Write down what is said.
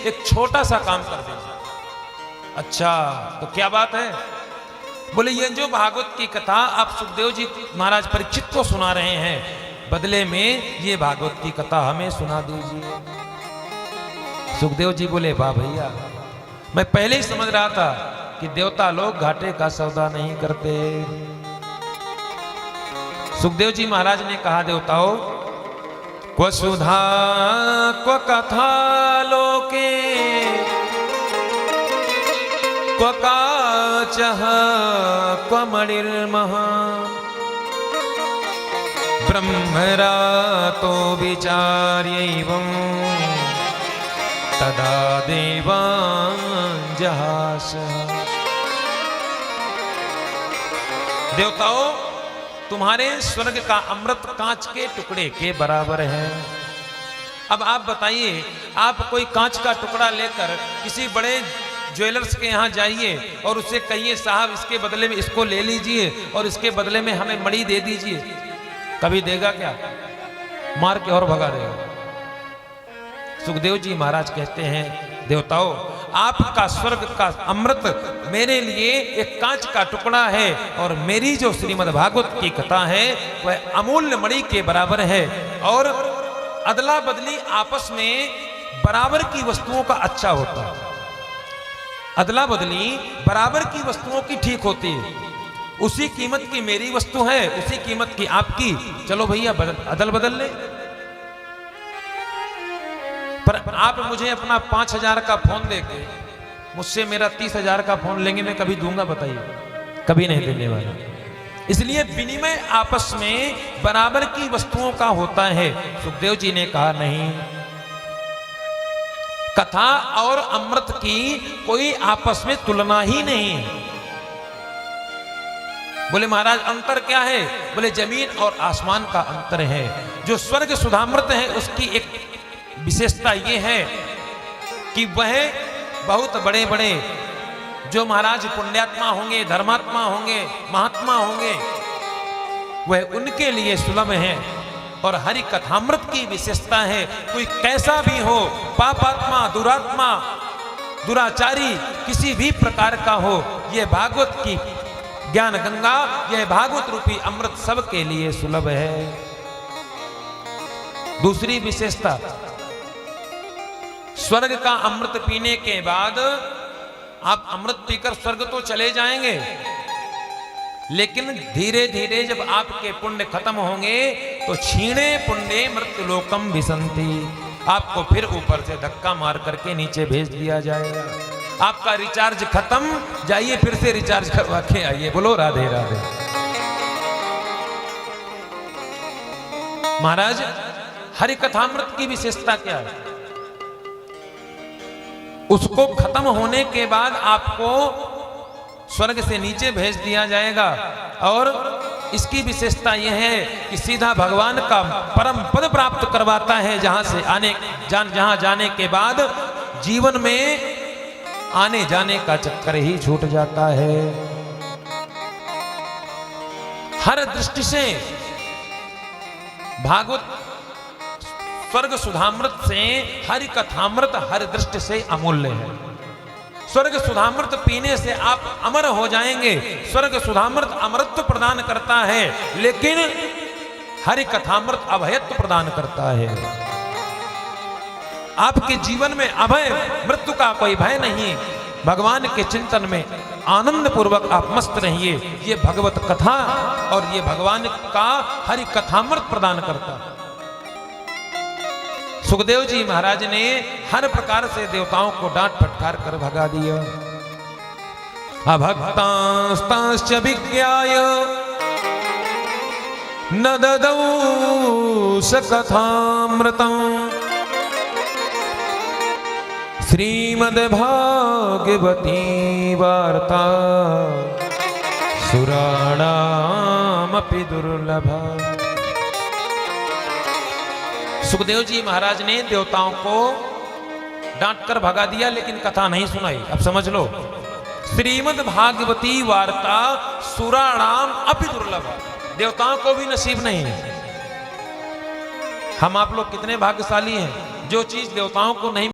एक छोटा सा काम कर देंगे। अच्छा, तो क्या बात है? बोले ये जो भागवत की कथा आप सुखदेव जी महाराज परीक्षित को सुना रहे हैं, बदले में ये भागवत की कथा हमें सुना दीजिए। सुखदेव जी बोले वाह भैया, मैं पहले ही समझ रहा था कि देवता लोग घाटे का सौदा नहीं करते। सुखदेव जी महाराज ने कहा देवताओं, क्व सुधा क्व कथा लोके क्व काचः क्व मणिर्महा ब्रह्मरातो विचार्यैवं तदा देवान् जहासः। देवताओं, तुम्हारे स्वर्ग का अमृत कांच के टुकड़े के बराबर है। अब आप बताइए, आप कोई कांच का टुकड़ा लेकर किसी बड़े ज्वेलर्स के यहाँ जाइए और उससे कहिए साहब इसके बदले में इसको ले लीजिए और इसके बदले में हमें मणि दे दीजिए, कभी देगा क्या? मार के और भगा देगा। सुखदेव जी महाराज कहते हैं देवताओं, आपका स्वर्ग का अमृत मेरे लिए एक कांच का टुकड़ा है और मेरी जो श्रीमद् भागवत की कथा है वह अमूल्य मणि के बराबर है। और अदला बदली आपस में बराबर की वस्तुओं का अच्छा होता है। अदला बदली बराबर की वस्तुओं की ठीक होती है। उसी कीमत की मेरी वस्तु है, उसी कीमत की आपकी, चलो भैया अदल बदल ले। पर आप मुझे अपना 5,000 का फोन देके मुझसे मेरा 30,000 का फोन लेंगे, मैं कभी दूंगा? बताइए, कभी नहीं देने वाला। इसलिए विनिमय आपस में बराबर की वस्तुओं का होता है। सुखदेव जी ने कहा नहीं, कथा और अमृत की कोई आपस में तुलना ही नहीं है। बोले महाराज अंतर क्या है? बोले जमीन और आसमान का अंतर है। जो स्वर्ग सुधामृत है उसकी एक विशेषता ये है कि वह बहुत बड़े बड़े जो महाराज पुण्यात्मा होंगे, धर्मात्मा होंगे, महात्मा होंगे, वह उनके लिए सुलभ है। और हरि कथामृत की विशेषता है, कोई कैसा भी हो, पापात्मा, दुरात्मा, दुराचारी, किसी भी प्रकार का हो, यह भागवत की ज्ञान गंगा, यह भागवत रूपी अमृत सबके लिए सुलभ है। दूसरी विशेषता, स्वर्ग का अमृत पीने के बाद आप अमृत पीकर स्वर्ग तो चले जाएंगे, लेकिन धीरे धीरे जब आपके पुण्य खत्म होंगे तो क्षीणे पुण्य मृत्युलोकम विसंति, आपको फिर ऊपर से धक्का मार करके नीचे भेज दिया जाएगा। आपका रिचार्ज खत्म, जाइए फिर से रिचार्ज करवा के आइए। बोलो राधे राधे। महाराज हरि कथामृत की विशेषता क्या है? उसको खत्म होने के बाद आपको स्वर्ग से नीचे भेज दिया जाएगा। और इसकी विशेषता यह है कि सीधा भगवान का परम पद प्राप्त करवाता है, जहां जाने के बाद जीवन में आने जाने का चक्कर ही छूट जाता है। हर दृष्टि से भागवत स्वर्ग सुधामृत से हरि कथामृत हर दृष्टि से अमूल्य है। स्वर्ग सुधामृत पीने से आप अमर हो जाएंगे। स्वर्ग सुधामृत अमरत्व प्रदान करता है, लेकिन हरि कथामृत अभयत्व प्रदान करता है। आपके जीवन में अभय, मृत्यु का कोई भय नहीं। भगवान के चिंतन में आनंद पूर्वक आप मस्त रहिए। ये भगवत कथा और ये भगवान का हरि कथामृत प्रदान करता है। सुखदेव जी महाराज ने हर प्रकार से देवताओं को डांट फटकार कर भगा दिया। अभक्तांस्तांश्च विज्ञाय न ददौ स कथामृतं श्रीमद्भागवती वार्ता सुराणामपि दुर्लभा। सुखदेव जी महाराज ने देवताओं को डांट कर भगा दिया, लेकिन कथा नहीं सुनाई। अब समझ लो, श्रीमद् भागवती वार्ता सुराणाम अपि दुर्लभ, देवताओं को भी नसीब नहीं है। हम आप लोग कितने भाग्यशाली हैं, जो चीज देवताओं को नहीं